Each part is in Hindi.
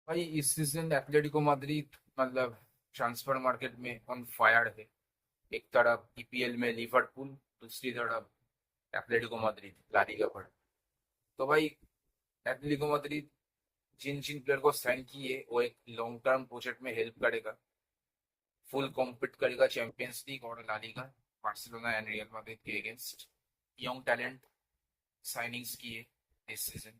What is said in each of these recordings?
भाई इस सीजन एथलेटिको माद्रिद मतलब ट्रांसफर मार्केट में ऑन फायर है। एक तरफ ईपीएल में लिवरपूल, दूसरी तरफ एथलेटिको माद्रिद ला लीगा पर। तो भाई एथलेटिको माद्रिद जिन जिन प्लेयर को साइन किए वो एक लॉन्ग टर्म प्रोजेक्ट में हेल्प करेगा। फुल कॉम्पीट करेगा चैंपियंस लीग और La Liga, Barcelona and Real Madrid के अगेंस्ट। यंग टैलेंट साइनिंग्स किए इस सीजन।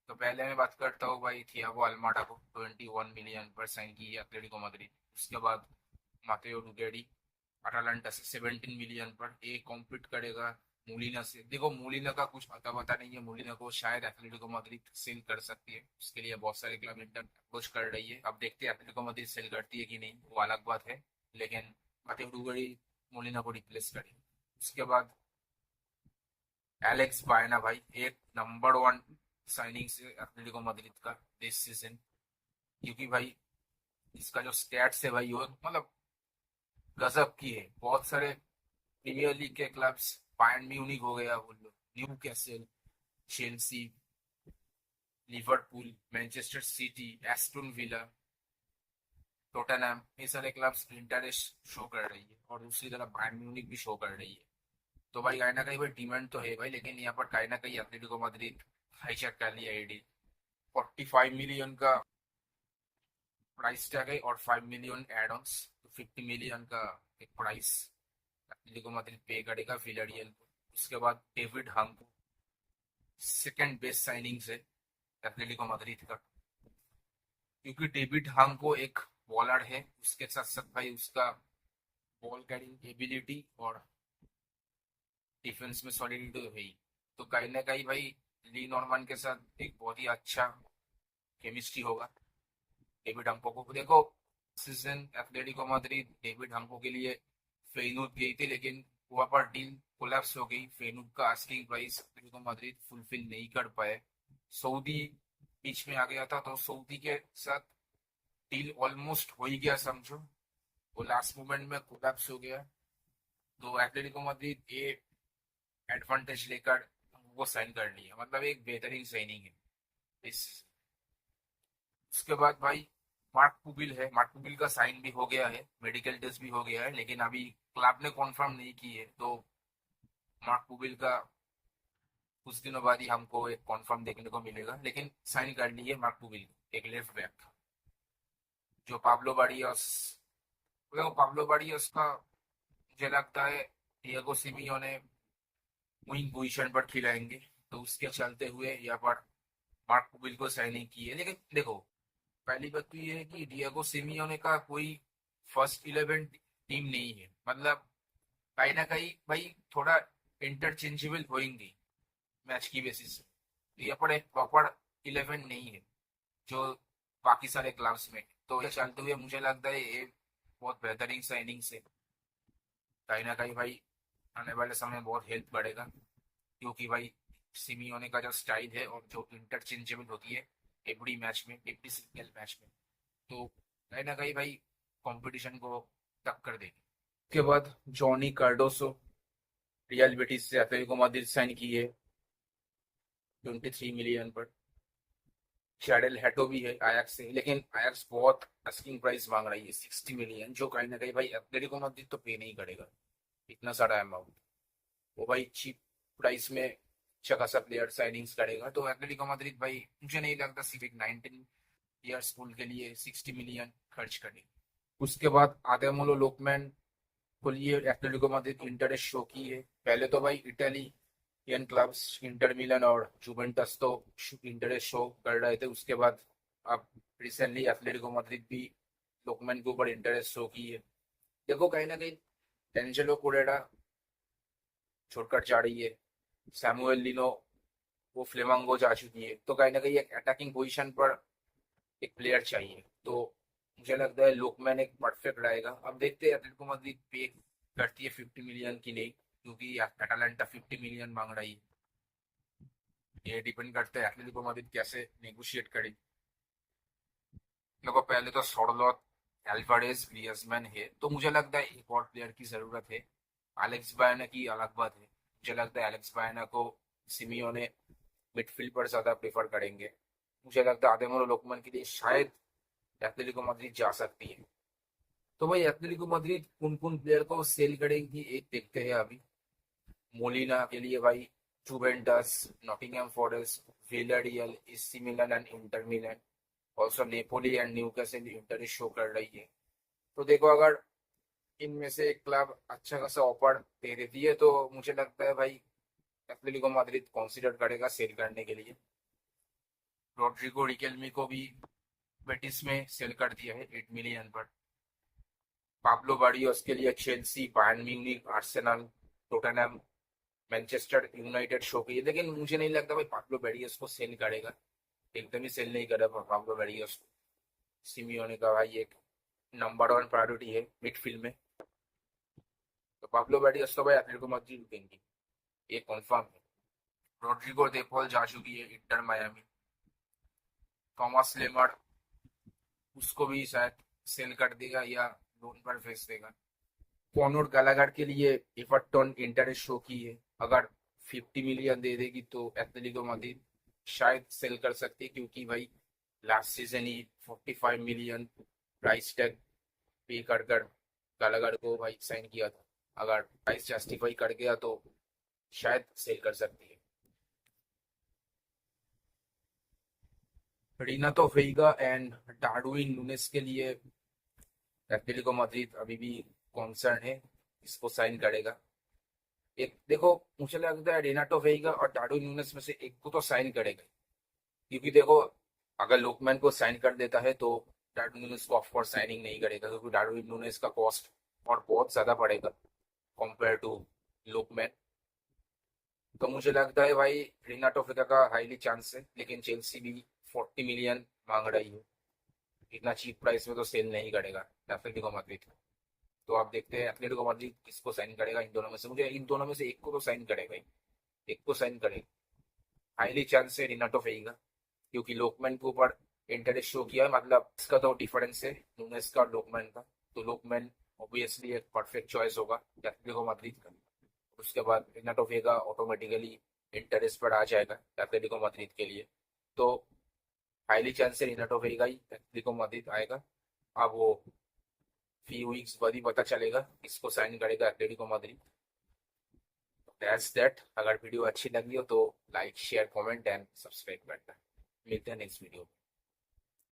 तो पहले मैं बात करता हूँ भाई थियागो अल्माडा को 21 मिलियन पर साइन की है एथलेटिको माद्रिद। उसके बाद मातेओ डुगेडी अटालांटा से 17 मिलियन पर ये कॉम्पीट करेगा मोलिना से। देखो मोलिना का कुछ अता पता नहीं है, मोलिना को शायद एथलेटिको माद्रिद सेल कर सकती है, उसके लिए बहुत सारे क्लब इंटर अप्रोच कर रही है। अब देखते हैं एथलेटिको माद्रिद सेल करती है कि नहीं, वो अलग बात है। लेकिन मातेओ डुगेडी मोलिना को रिप्लेस करे। उसके बाद एलेक्स बायना भाई एक नंबर वन साइनिंग से एथलेटिको माद्रिद का दिस सीजन। क्योंकि भाई इसका जो स्टैट्स है भाई वो मतलब गजब की है। बहुत सारे प्रीमियर लीग के क्लब्स, बायर्न म्यूनिक हो गया, वो लोग new castle, Chelsea, Liverpool, Manchester city, Aston villa, Tottenham, ये सारे क्लब्स इंटरेस्ट शो कर रही है और दूसरी तरफ बायर्न म्यूनिक भी शो कर रही है। तो भाई कहीं ना कहीं भाई डिमांड तो है भाई, लेकिन यहाँ पर कहीं ना कहीं एथलेटिको माद्रिद हाईजैक कर लिया एडी। 45 मिलियन का प्राइस टैग है और 5 मिलियन एड ऑन्स, तो 50 मिलियन का एक प्राइस एटलेटिको माद्रिद पे करेगा विलारियल को। उसके बाद डेविड हांको सेकंड बेस्ट साइनिंग है एटलेटिको माद्रिद का। क्योंकि डेविड हांको एक बॉलर है, उसके साथ साथ भाई उसका बॉल कैरिंग एबिलिटी और डिफेंस में सॉलिडिटी तो है ही। तो कहीं ना कहीं भाई ली नॉर्मन के साथ एक बहुत ही अच्छा केमिस्ट्री होगा डेविड हम्पो को। देखो सीजन एथलेटिको माद्रिद डेविड हम्पो के लिए फेनूर गई थी, लेकिन वहां पर डील कोलैप्स हो गई। फेनूर का asking price Atletico Madrid fulfil नहीं कर पाए। सऊदी बीच में आ गया था, तो सऊदी के साथ डील ऑलमोस्ट हो ही गया समझो, वो लास्ट मोमेंट में कोलैप्स हो गया। तो एथलेटिको माद्रिद ये एडवांटेज लेकर वो साइन कर लिया, मतलब एक बेहतरीन साइनिंग है इस। उसके बाद भाई मार्क पुबिल है, मार्क पुबिल का साइन भी हो गया है, मेडिकल टेस्ट भी हो गया है, लेकिन अभी क्लब ने कॉन्फर्म नहीं की है। तो मार्क पुबिल का कुछ दिनों बाद ही हमको एक कॉन्फर्म देखने को मिलेगा, लेकिन साइन कर ली है मार्क पुबिल, एक लेफ्ट बैक। जो पाब्लो बारियस, वो पाब्लो बारियस का मुझे लगता है डिएगो सिमियोने विंग पोजीशन पर खिलाएंगे, तो उसके चलते हुए यहाँ पर मार्क पुबिल को साइनिंग की है। लेकिन देखो पहली बात तो ये है कि डिएगो सिमियोने का कोई फर्स्ट 11 टीम नहीं है, मतलब कहीं ना कहीं भाई थोड़ा इंटरचेंजेबल होंगी मैच की बेसिस पे। तो यहाँ पर एक प्रॉपर 11 नहीं है जो बाकी सारे क्लब्स में। तो ये चलते हुए मुझे लगता है ये बहुत बेहतरीन सा इनिंग्स है। कहीं ना कहीं भाई आने वाले समय में बहुत हेल्प करेगा, क्योंकि भाई सिमियोने का जो स्टाइल है और जो इंटरचेंजेबल होती है एवरी मैच में, एवरी सिंगल मैच में, तो कहीं ना कहीं भाई कंपटीशन को टक्कर देगी। उसके बाद जॉनी कार्डोसो रियल बेटिस से एथलेटिको माद्रिद साइन की है 23 मिलियन पर। शैडल हेटो भी है आयक्स से, लेकिन आयक्स बहुत अस्किंग प्राइस मांग रही है 60 मिलियन, जो कहीं ना कहीं भाई एथलेटिको माद्रिद तो पे नहीं करेगा इतना सारा अमाउंट। वो भाई चीप प्राइस में अच्छा खासा प्लेयर साइनिंग्स करेगा। तो एथलेटिको माद्रिद भाई मुझे नहीं लगता सिर्फ एक 19 ईयर्स स्कूल के लिए 60 मिलियन खर्च करेगी। उसके बाद आदेमोलो लोकमैन को लिए एथलेटिको माद्रिद इंटरेस्ट शो की है। पहले तो भाई इटालियन क्लब्स इंटर मिलन और जुवेंटस तो इंटरेस्ट शो कर रहे थे, उसके बाद अब रिसेंटली एथलेटिको माद्रिद भी लोकमैन के ऊपर इंटरेस्ट शो की है। देखो कहीं ना कहीं एंजेलो कोरेरा छोड़कर जा रही है, सैमुअल लिनो वो फ्लेमंगो जा चुकी है, तो कहीं ना कहीं एक अटैकिंग पोजीशन पर एक प्लेयर चाहिए। तो मुझे लगता है लोकमैन एक परफेक्ट रहेगा। अब देखते हैं एटलेटिको माद्रिद पे करती है 50 मिलियन की नहीं, क्योंकि अटालांटा 50 मिलियन मांग रही है। ये डिपेंड करता है एटलेटिको माद्रिद कैसे नेगोशिएट करे। देखो पहले तो सोर्लोथ, एल्वारेज, ग्रियजमैन है, तो मुझे लगता है एक और प्लेयर की जरूरत है। एलेक्स बायना की अलग बात है, मुझे लगता है एलेक्स बायना को सिमियोने मिडफील्ड पर ज्यादा प्रेफर करेंगे। मुझे लगता है आदेमोर लोकमान के लिए शायद एथलेटिको माद्रिद जा सकती है। तो भाई एथलेटिको माद्रिद कौन कौन प्लेयर को सेल करेगी एक देखते हैं अभी। मोलिना के लिए भाई Juventus, Nottingham forest, Villarreal, AC Milan and Inter Milan, also Napoli and Newcastle inter show कर रही है। तो देखो अगर इनमें से एक क्लब अच्छा खासा ऑफर दे देती है तो मुझे लगता है भाई एथलेटिको माद्रिद कंसीडर करेगा सेल करने के लिए। रोड्रिगो रिकेल्मी को भी बेटिस में सेल कर दिया है 8 मिलियन पर। पाब्लो बारियोस के लिए Chelsea, Bayern Munich, Arsenal, Tottenham, Manchester United show की है, लेकिन मुझे नहीं लगता भाई पाब्लो बारियोस को सेल करेगा। एकदम ही सेल नहीं करेगा पाब्लो बारियोस को। सिमियोने का भाई एक नंबर 1 प्रायोरिटी है मिडफील्ड में। तो पाब्लो बारियोस तो भाई एथलेटिको माद्रिद रुकेंगी, ये कंफर्म है। रोड्रिगो दे पॉल जा चुकी है इंटर मायामी। थॉमस लेमर उसको भी शायद सेल कर देगा या लोन पर भेज देगा। कॉनर गैलागर के लिए एवर्टन इंटरेस्ट शो की है। अगर 50 मिलियन दे देगी तो एथलेटिको माद्रिद शायद सेल कर सकती है, क्योंकि भाई लास्ट सीजन ही 45 मिलियन प्राइस टैग पे कर गैलागर को भाई साइन किया था। अगर प्राइस जस्टिफाई कर गया तो शायद सेल कर सकती है। रिनातो वेगा एंड डार्विन नुनेस के लिए एथलेटिको माद्रिद अभी भी कॉन्सर्न है, इसको साइन करेगा। एक देखो मुझे लगता है रेनाटो वेगा और डार्विन नुनेस में से एक को तो साइन करेगा, क्योंकि देखो अगर लोकमैन को साइन कर देता है तो डार्विन नुनेस को ऑफकोर्स साइनिंग नहीं करेगा, क्योंकि डार्विन नुनेस का कॉस्ट और बहुत ज्यादा पड़ेगा कंपेयर टू लोकमैन। तो मुझे लगता है भाई रेनाटो वेगा का हाईली चांस है, लेकिन चेल्सी भी 40 मिलियन मांग रही है। इतना चीप प्राइस में तो सेल नहीं करेगा एथलेटिको माद्रिद। तो आप देखते हैं एथलेटिको माद्रिद किसको साइन करेगा इन दोनों में से। मुझे इन दोनों में से एक को तो साइन करेगा ही, एक को साइन करेगा। हाईली चांस है रिनाटो वेगा, क्योंकि लोकमैन के ऊपर इंटरेस्ट शो किया है। मतलब इसका तो डिफरेंस है नुनेस का और लोकमैन का। तो लोकमैन ऑब्वियसली एक परफेक्ट चॉइस होगा एथलेटिको माद्रिद का। उसके बाद रिनाटो वेगा ऑटोमेटिकली इंटरेस्ट पर आ जाएगा एथलेटिको माद्रिद के लिए। तो हाईली चांस है रिनाटो वेगा ही एथलेटिको माद्रिद आएगा। अब वो फ्यू वीक्स बाद ही पता चलेगा किसको साइन करेगा एथलेटिको माद्रिद। That's that. अगर वीडियो अच्छी लगी हो तो like share comment and subscribe करना। मिलते हैं नेक्स्ट वीडियो।